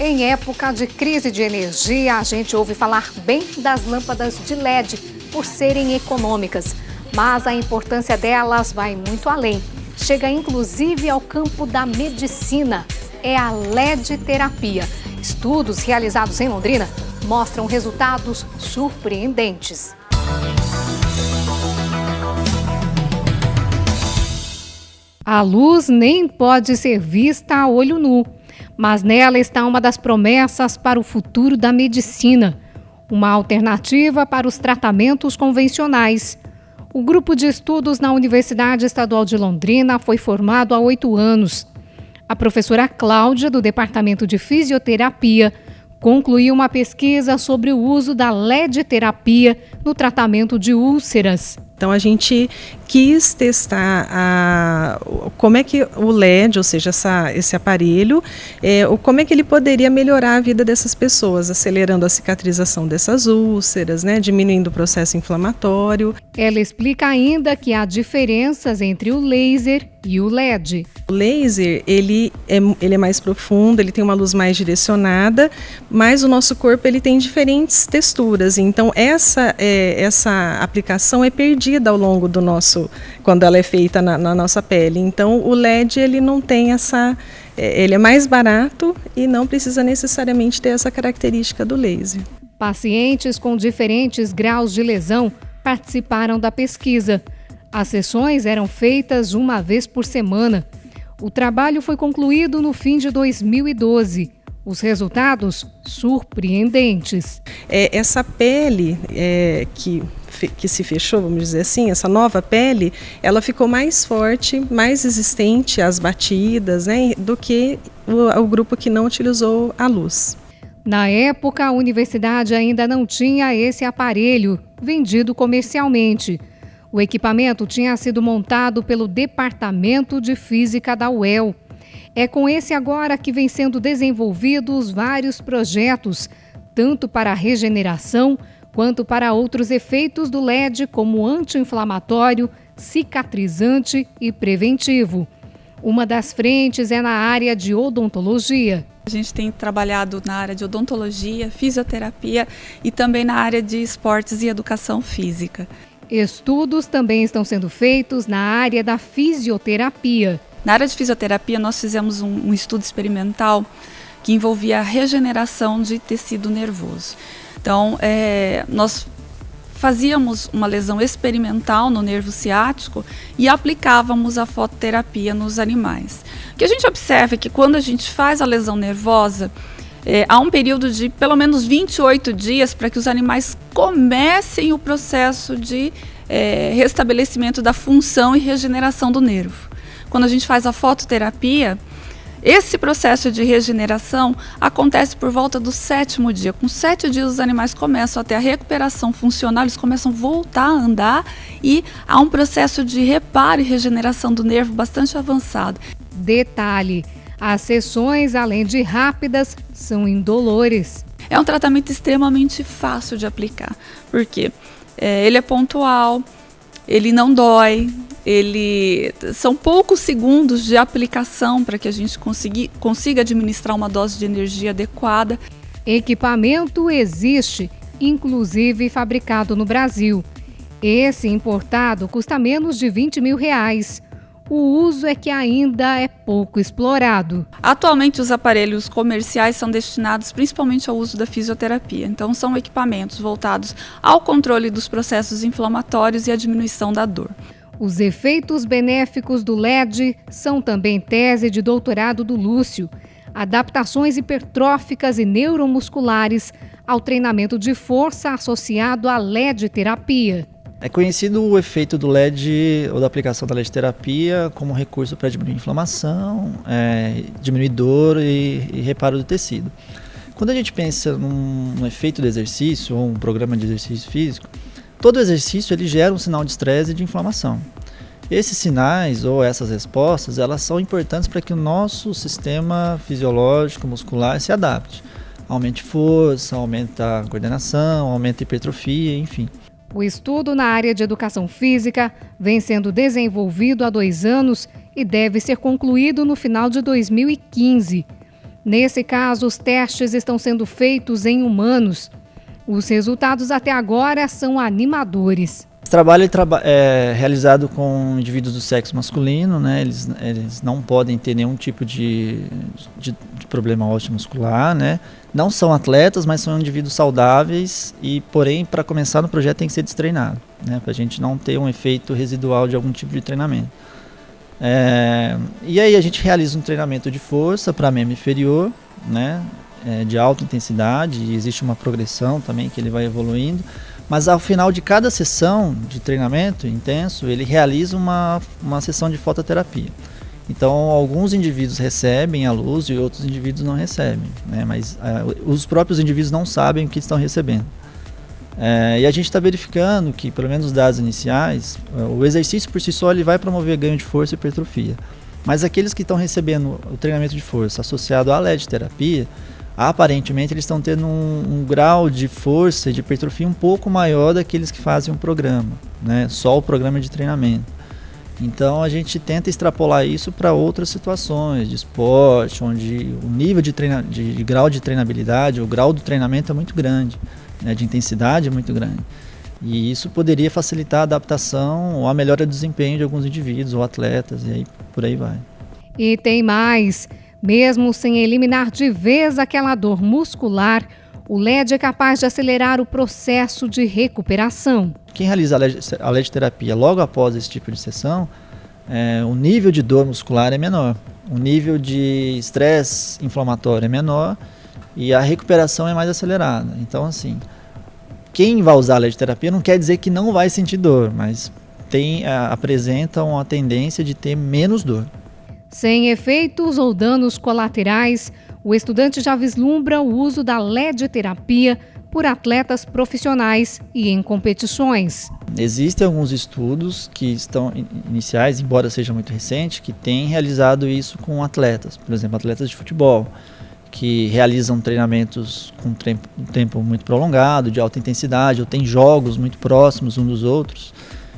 Em época de crise de energia, a gente ouve falar bem das lâmpadas de LED por serem econômicas. Mas a importância delas vai muito além. Chega inclusive ao campo da medicina. É a LED-terapia. Estudos realizados em Londrina mostram resultados surpreendentes. A luz nem pode ser vista a olho nu, mas nela está uma das promessas para o futuro da medicina, uma alternativa para os tratamentos convencionais. O grupo de estudos na Universidade Estadual de Londrina foi formado há 8 anos. A professora Cláudia, do Departamento de Fisioterapia, concluiu uma pesquisa sobre o uso da LED-terapia no tratamento de úlceras. Então, a gente quis testar como é que o LED, ou seja, esse aparelho, como é que ele poderia melhorar a vida dessas pessoas, acelerando a cicatrização dessas úlceras, né, diminuindo o processo inflamatório. Ela explica ainda que há diferenças entre o laser e o LED. O laser, ele é mais profundo, ele tem uma luz mais direcionada, mas o nosso corpo ele tem diferentes texturas. Então, essa aplicação é perdida ao longo do quando ela é feita na nossa pele. Então, o LED ele não tem ele é mais barato e não precisa necessariamente ter essa característica do laser. Pacientes com diferentes graus de lesão participaram da pesquisa. As sessões eram feitas uma vez por semana. O trabalho foi concluído no fim de 2012. Os resultados surpreendentes. Essa pele que se fechou, vamos dizer assim, essa nova pele, ela ficou mais forte, mais resistente às batidas, né, do que o grupo que não utilizou a luz. Na época, a universidade ainda não tinha esse aparelho vendido comercialmente. O equipamento tinha sido montado pelo Departamento de Física da UEL. É com esse agora que vem sendo desenvolvidos vários projetos, tanto para a regeneração quanto para outros efeitos do LED, como anti-inflamatório, cicatrizante e preventivo. Uma das frentes é na área de odontologia. A gente tem trabalhado na área de odontologia, fisioterapia e também na área de esportes e educação física. Estudos também estão sendo feitos na área da fisioterapia. Na área de fisioterapia, nós fizemos um estudo experimental que envolvia a regeneração de tecido nervoso. Então, nós fazíamos uma lesão experimental no nervo ciático e aplicávamos a fototerapia nos animais. O que a gente observa é que quando a gente faz a lesão nervosa, há um período de pelo menos 28 dias para que os animais comecem o processo de restabelecimento da função e regeneração do nervo. Quando a gente faz a fototerapia, esse processo de regeneração acontece por volta do 7º dia. Com 7 dias, os animais começam a ter a recuperação funcional, eles começam a voltar a andar e há um processo de reparo e regeneração do nervo bastante avançado. Detalhe, as sessões, além de rápidas, são indolores. É um tratamento extremamente fácil de aplicar, porque ele é pontual, ele não dói, são poucos segundos de aplicação para que a gente consiga administrar uma dose de energia adequada. Equipamento existe, inclusive fabricado no Brasil. Esse importado custa menos de R$20 mil. O uso é que ainda é pouco explorado. Atualmente, os aparelhos comerciais são destinados principalmente ao uso da fisioterapia. Então, são equipamentos voltados ao controle dos processos inflamatórios e à diminuição da dor. Os efeitos benéficos do LED são também tese de doutorado do Lúcio. Adaptações hipertróficas e neuromusculares ao treinamento de força associado à LED-terapia. É conhecido o efeito do LED ou da aplicação da LED-terapia como recurso para diminuir inflamação, diminuir dor e reparo do tecido. Quando a gente pensa num efeito do exercício ou um programa de exercício físico, todo exercício ele gera um sinal de estresse e de inflamação. Esses sinais ou essas respostas, elas são importantes para que o nosso sistema fisiológico, muscular se adapte. Aumente força, aumenta a coordenação, aumenta a hipertrofia, enfim. O estudo na área de educação física vem sendo desenvolvido há 2 anos e deve ser concluído no final de 2015. Nesse caso, os testes estão sendo feitos em humanos. Os resultados até agora são animadores. Esse trabalho é realizado com indivíduos do sexo masculino, né? Eles não podem ter nenhum tipo de problema osteomuscular, né? Não são atletas, mas são indivíduos saudáveis e, porém, para começar no projeto tem que ser destreinado, né? Para a gente não ter um efeito residual de algum tipo de treinamento. E aí a gente realiza um treinamento de força para membro inferior, né? De alta intensidade, e existe uma progressão também que ele vai evoluindo. Mas ao final de cada sessão de treinamento intenso, ele realiza uma sessão de fototerapia. Então, alguns indivíduos recebem a luz e outros indivíduos não recebem, né? Mas os próprios indivíduos não sabem o que estão recebendo. E a gente está verificando que, pelo menos os dados iniciais, o exercício por si só ele vai promover ganho de força e hipertrofia. Mas aqueles que estão recebendo o treinamento de força associado à LED-terapia, aparentemente eles estão tendo um grau de força e de hipertrofia um pouco maior daqueles que fazem um programa, né? Só o programa de treinamento. Então a gente tenta extrapolar isso para outras situações de esporte, onde o nível de grau de treinabilidade, o grau do treinamento é muito grande, né? De intensidade é muito grande. E isso poderia facilitar a adaptação ou a melhora do desempenho de alguns indivíduos ou atletas, e aí por aí vai. E tem mais. Mesmo sem eliminar de vez aquela dor muscular, o LED é capaz de acelerar o processo de recuperação. Quem realiza a LED-terapia logo após esse tipo de sessão, o nível de dor muscular é menor, o nível de estresse inflamatório é menor e a recuperação é mais acelerada. Então, assim, quem vai usar a LED-terapia não quer dizer que não vai sentir dor, mas apresenta uma tendência de ter menos dor. Sem efeitos ou danos colaterais, o estudante já vislumbra o uso da LED-terapia por atletas profissionais e em competições. Existem alguns estudos que estão iniciais, embora seja muito recente, que têm realizado isso com atletas, por exemplo, atletas de futebol, que realizam treinamentos com um tempo muito prolongado, de alta intensidade, ou tem jogos muito próximos uns dos outros,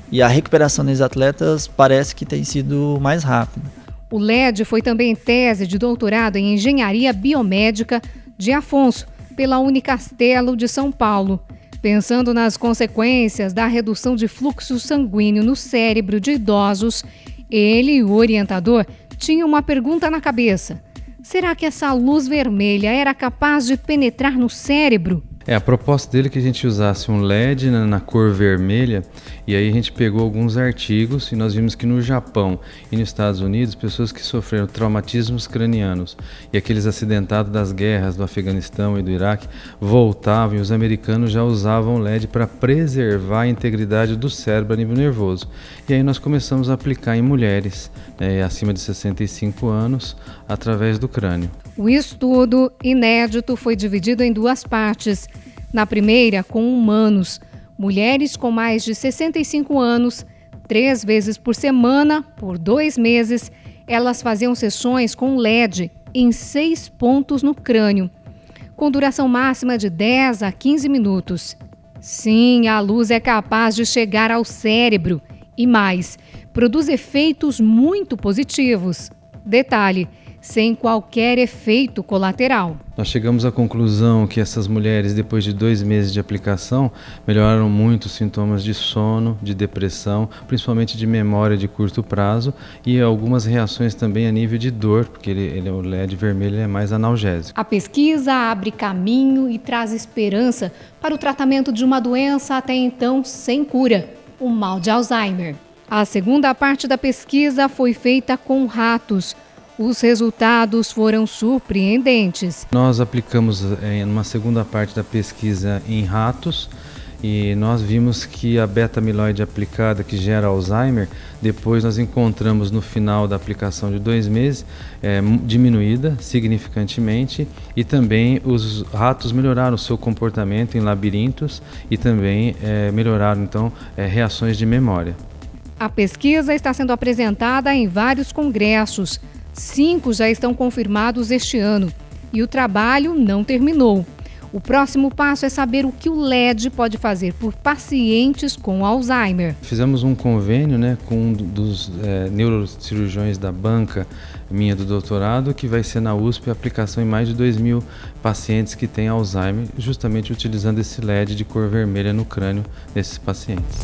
e a recuperação desses atletas parece que tem sido mais rápida. O LED foi também tese de doutorado em Engenharia Biomédica de Afonso, pela Unicastelo de São Paulo. Pensando nas consequências da redução de fluxo sanguíneo no cérebro de idosos, ele e o orientador tinham uma pergunta na cabeça. Será que essa luz vermelha era capaz de penetrar no cérebro? A proposta dele é que a gente usasse um LED na cor vermelha, e aí a gente pegou alguns artigos e nós vimos que no Japão e nos Estados Unidos, pessoas que sofreram traumatismos cranianos e aqueles acidentados das guerras do Afeganistão e do Iraque voltavam, e os americanos já usavam LED para preservar a integridade do cérebro a nível nervoso. E aí nós começamos a aplicar em mulheres acima de 65 anos através do crânio. O estudo inédito foi dividido em duas partes. Na primeira, com humanos, mulheres com mais de 65 anos, 3 vezes por semana, por 2 meses, elas faziam sessões com LED em 6 pontos no crânio, com duração máxima de 10 a 15 minutos. Sim, a luz é capaz de chegar ao cérebro e mais, produz efeitos muito positivos. Detalhe: sem qualquer efeito colateral. Nós chegamos à conclusão que essas mulheres, depois de 2 meses de aplicação, melhoraram muito os sintomas de sono, de depressão, principalmente de memória de curto prazo, e algumas reações também a nível de dor, porque o LED vermelho é mais analgésico. A pesquisa abre caminho e traz esperança para o tratamento de uma doença até então sem cura, o mal de Alzheimer. A segunda parte da pesquisa foi feita com ratos. Os resultados foram surpreendentes. Nós aplicamos uma segunda parte da pesquisa em ratos e nós vimos que a beta-amiloide aplicada que gera Alzheimer, depois nós encontramos no final da aplicação de 2 meses, diminuída significantemente, e também os ratos melhoraram o seu comportamento em labirintos e também melhoraram então reações de memória. A pesquisa está sendo apresentada em vários congressos. 5 já estão confirmados este ano e o trabalho não terminou. O próximo passo é saber o que o LED pode fazer por pacientes com Alzheimer. Fizemos um convênio, né, com um dos neurocirurgiões da banca minha do doutorado, que vai ser na USP a aplicação em mais de 2.000 pacientes que têm Alzheimer, justamente utilizando esse LED de cor vermelha no crânio desses pacientes.